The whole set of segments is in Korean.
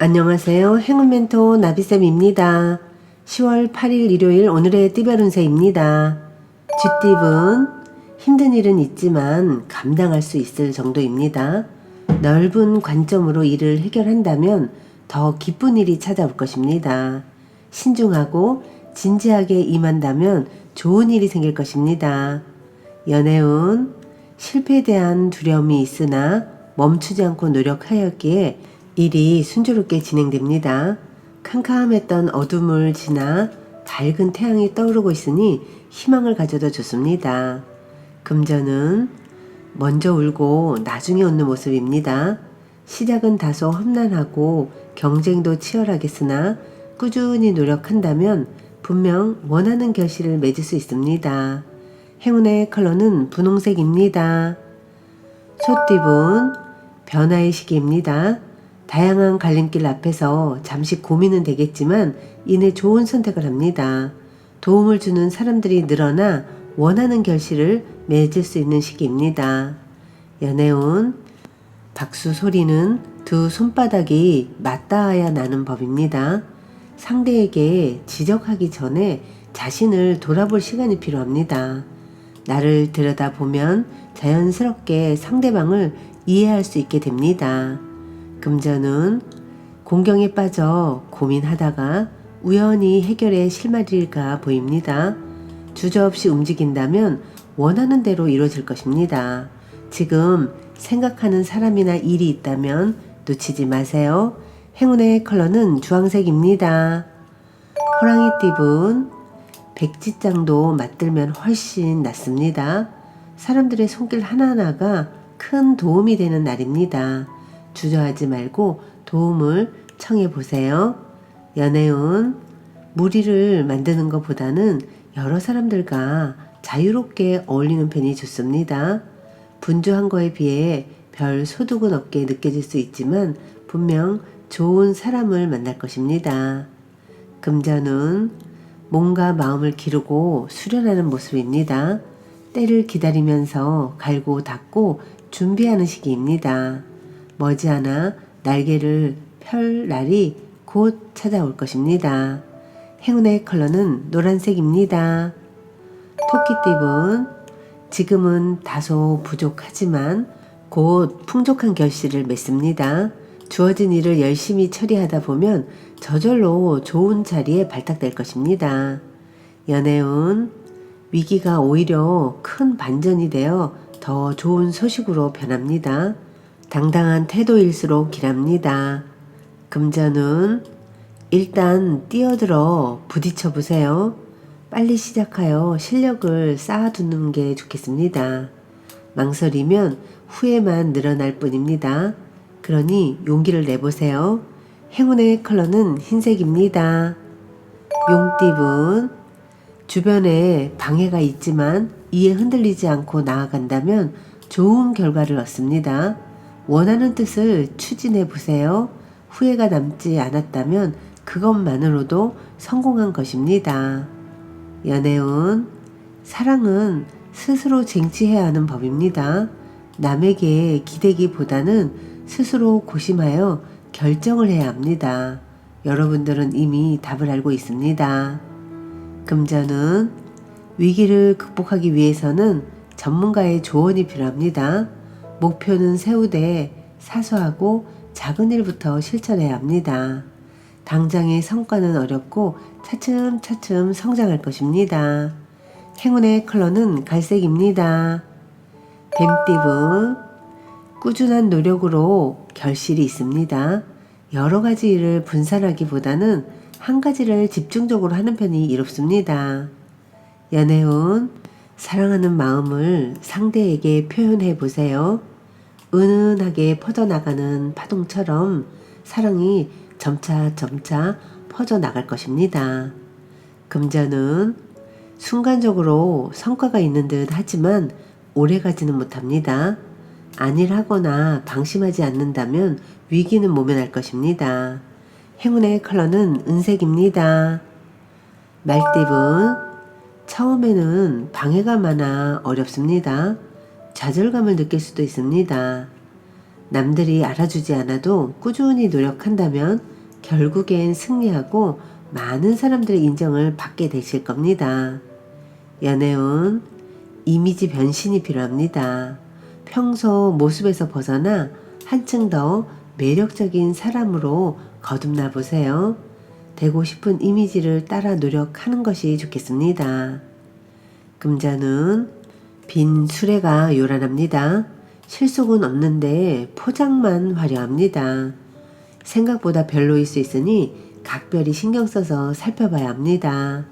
안녕하세요. 행운 멘토 나비쌤입니다. 10월 8일 일요일 오늘의 띠별 운세입니다. 쥐띠분 힘든 일은 있지만 감당할 수 있을 정도입니다. 넓은 관점으로 일을 해결한다면 더 기쁜 일이 찾아올 것입니다. 신중하고 진지하게 임한다면 좋은 일이 생길 것입니다. 연애운 실패에 대한 두려움이 있으나 멈추지 않고 노력하였기에 일이 순조롭게 진행됩니다. 캄캄했던 어둠을 지나 밝은 태양이 떠오르고 있으니 희망을 가져다 좋습니다. 금전은 먼저 울고 나중에 웃는 모습입니다. 시작은 다소 험난하고 경쟁도 치열하겠으나 꾸준히 노력한다면 분명 원하는 결실을 맺을 수 있습니다. 행운의 컬러는 분홍색입니다. 소띠분 변화의 시기입니다. 다양한 갈림길 앞에서 잠시 고민은 되겠지만 이내 좋은 선택을 합니다. 도움을 주는 사람들이 늘어나 원하는 결실을 맺을 수 있는 시기입니다. 연애운 박수 소리는 두 손바닥이 맞닿아야 나는 법입니다. 상대에게 지적하기 전에 자신을 돌아볼 시간이 필요합니다. 나를 들여다보면 자연스럽게 상대방을 이해할 수 있게 됩니다. 금전은 공경에 빠져 고민하다가 우연히 해결에 실마리가 보입니다. 주저없이 움직인다면 원하는 대로 이루어질 것입니다. 지금 생각하는 사람이나 일이 있다면 놓치지 마세요. 행운의 컬러는 주황색입니다. 호랑이띠분 백지장도 맞들면 훨씬 낫습니다. 사람들의 손길 하나하나가 큰 도움이 되는 날입니다. 주저하지 말고 도움을 청해 보세요. 연애운 무리를 만드는 것보다는 여러 사람들과 자유롭게 어울리는 편이 좋습니다. 분주한 거에 비해 별 소득은 없게 느껴질 수 있지만 분명 좋은 사람을 만날 것입니다. 금전운 몸과 마음을 기르고 수련하는 모습입니다. 때를 기다리면서 갈고 닦고 준비하는 시기입니다. 머지않아 날개를 펼 날이 곧 찾아올 것입니다. 행운의 컬러는 노란색입니다. 토끼띠분 지금은 다소 부족하지만 곧 풍족한 결실을 맺습니다. 주어진 일을 열심히 처리하다 보면 저절로 좋은 자리에 발탁될 것입니다. 연애운 위기가 오히려 큰 반전이 되어 더 좋은 소식으로 변합니다. 당당한 태도일수록 길합니다. 금전은 일단 뛰어들어 부딪혀 보세요. 빨리 시작하여 실력을 쌓아두는 게 좋겠습니다. 망설이면 후회만 늘어날 뿐입니다. 그러니 용기를 내보세요. 행운의 컬러는 흰색입니다. 용띠분 주변에 방해가 있지만 이에 흔들리지 않고 나아간다면 좋은 결과를 얻습니다. 원하는 뜻을 추진해 보세요. 후회가 남지 않았다면 그것만으로도 성공한 것입니다. 연애운 사랑은 스스로 쟁취해야 하는 법입니다. 남에게 기대기보다는 스스로 고심하여 결정을 해야 합니다. 여러분들은 이미 답을 알고 있습니다. 금전은 위기를 극복하기 위해서는 전문가의 조언이 필요합니다. 목표는 세우되 사소하고 작은 일부터 실천해야 합니다. 당장의 성과는 어렵고 차츰차츰 성장할 것입니다. 행운의 컬러는 갈색입니다. 뱀띠분 꾸준한 노력으로 결실이 있습니다. 여러 가지 일을 분산하기보다는 한 가지를 집중적으로 하는 편이 이롭습니다. 연애운 사랑하는 마음을 상대에게 표현해 보세요. 은은하게 퍼져나가는 파동처럼 사랑이 점차 퍼져나갈 것입니다. 금전은 순간적으로 성과가 있는 듯 하지만 오래가지는 못합니다. 안일하거나 방심하지 않는다면 위기는 모면할 것입니다. 행운의 컬러는 은색입니다. 말띠분 처음에는 방해가 많아 어렵습니다. 좌절감을 느낄 수도 있습니다. 남들이 알아주지 않아도 꾸준히 노력한다면 결국엔 승리하고 많은 사람들의 인정을 받게 되실 겁니다. 연애운, 이미지 변신이 필요합니다. 평소 모습에서 벗어나 한층 더 매력적인 사람으로 거듭나 보세요. 되고 싶은 이미지를 따라 노력하는 것이 좋겠습니다. 금전운, 빈 수레가 요란합니다. 실속은 없는데 포장만 화려합니다. 생각보다 별로일 수 있으니 각별히 신경 써서 살펴봐야 합니다.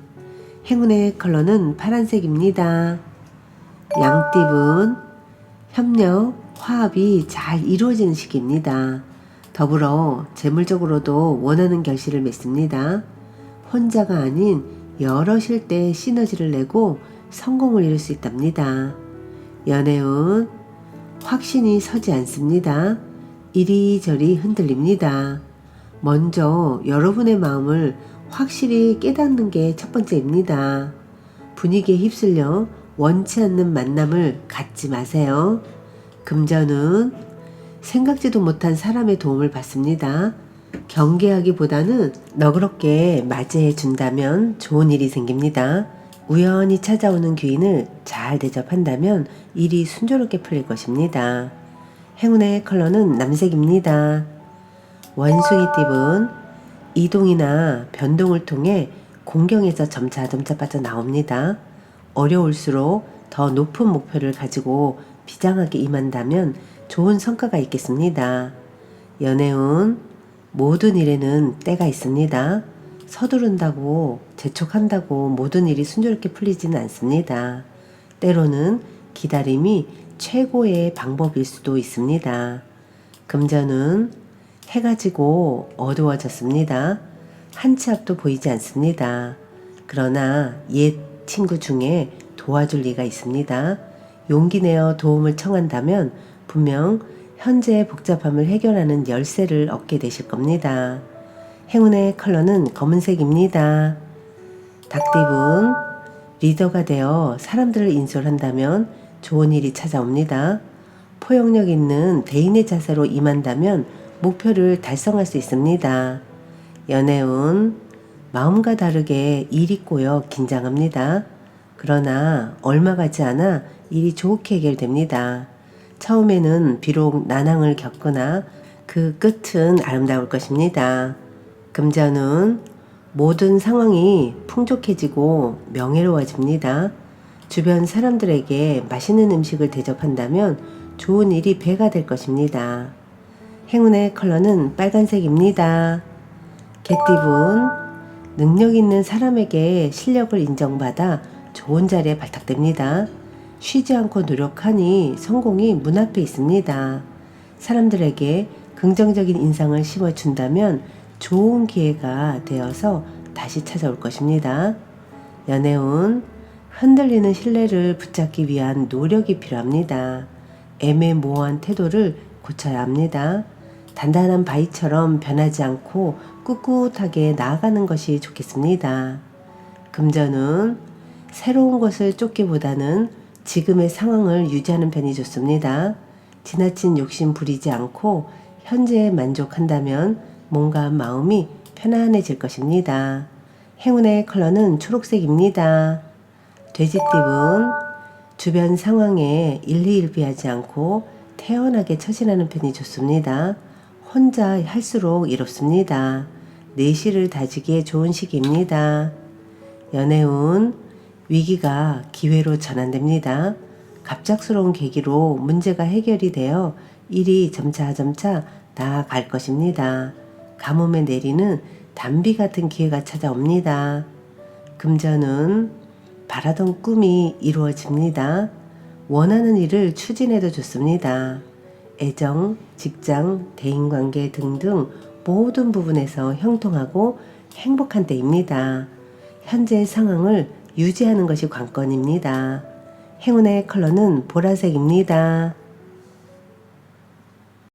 행운의 컬러는 파란색입니다. 양띠분, 협력, 화합이 잘 이루어지는 시기입니다. 더불어 재물적으로도 원하는 결실을 맺습니다. 혼자가 아닌 여럿일 때 시너지를 내고 성공을 이룰 수 있답니다. 연애운, 확신이 서지 않습니다. 이리저리 흔들립니다. 먼저 여러분의 마음을 확실히 깨닫는 게 첫 번째입니다. 분위기에 휩쓸려 원치 않는 만남을 갖지 마세요. 금전은 생각지도 못한 사람의 도움을 받습니다. 경계하기보다는 너그럽게 맞이해 준다면 좋은 일이 생깁니다. 우연히 찾아오는 귀인을 잘 대접한다면 일이 순조롭게 풀릴 것입니다. 행운의 컬러는 남색입니다. 원숭이띠분, 이동이나 변동을 통해 공경에서 점차 빠져나옵니다. 어려울수록 더 높은 목표를 가지고 비장하게 임한다면 좋은 성과가 있겠습니다. 연애운, 모든 일에는 때가 있습니다. 서두른다고 재촉한다고 모든 일이 순조롭게 풀리지는 않습니다. 때로는 기다림이 최고의 방법일 수도 있습니다. 금전은 해가 지고 어두워졌습니다. 한 치 앞도 보이지 않습니다. 그러나 옛 친구 중에 도와줄 리가 있습니다. 용기 내어 도움을 청한다면 분명 현재의 복잡함을 해결하는 열쇠를 얻게 되실 겁니다. 행운의 컬러는 검은색입니다. 닭띠분, 리더가 되어 사람들을 인솔한다면 좋은 일이 찾아옵니다. 포용력 있는 대인의 자세로 임한다면 목표를 달성할 수 있습니다. 연애운, 마음과 다르게 일이 꼬여 긴장합니다. 그러나 얼마 가지 않아 일이 좋게 해결됩니다. 처음에는 비록 난항을 겪거나 그 끝은 아름다울 것입니다. 금전운, 모든 상황이 풍족해지고 명예로워집니다. 주변 사람들에게 맛있는 음식을 대접한다면 좋은 일이 배가 될 것입니다. 행운의 컬러는 빨간색입니다. 개띠분, 능력 있는 사람에게 실력을 인정받아 좋은 자리에 발탁됩니다. 쉬지 않고 노력하니 성공이 문 앞에 있습니다. 사람들에게 긍정적인 인상을 심어준다면 좋은 기회가 되어서 다시 찾아올 것입니다. 연애운, 흔들리는 신뢰를 붙잡기 위한 노력이 필요합니다. 애매모호한 태도를 고쳐야 합니다. 단단한 바위처럼 변하지 않고 꿋꿋하게 나아가는 것이 좋겠습니다. 금전은 새로운 것을 쫓기보다는 지금의 상황을 유지하는 편이 좋습니다. 지나친 욕심 부리지 않고 현재에 만족한다면 몸과 마음이 편안해질 것입니다. 행운의 컬러는 초록색입니다. 돼지띠분, 주변 상황에 일희일비하지 않고 태연하게 처신하는 편이 좋습니다. 혼자 할수록 이롭습니다. 내실을 다지기에 좋은 시기입니다. 연애운, 위기가 기회로 전환됩니다. 갑작스러운 계기로 문제가 해결이 되어 일이 점차 나아갈 것입니다. 가뭄에 내리는 단비 같은 기회가 찾아옵니다. 금전은 바라던 꿈이 이루어집니다. 원하는 일을 추진해도 좋습니다. 애정, 직장, 대인관계 등등 모든 부분에서 형통하고 행복한 때입니다. 현재의 상황을 유지하는 것이 관건입니다. 행운의 컬러는 보라색입니다.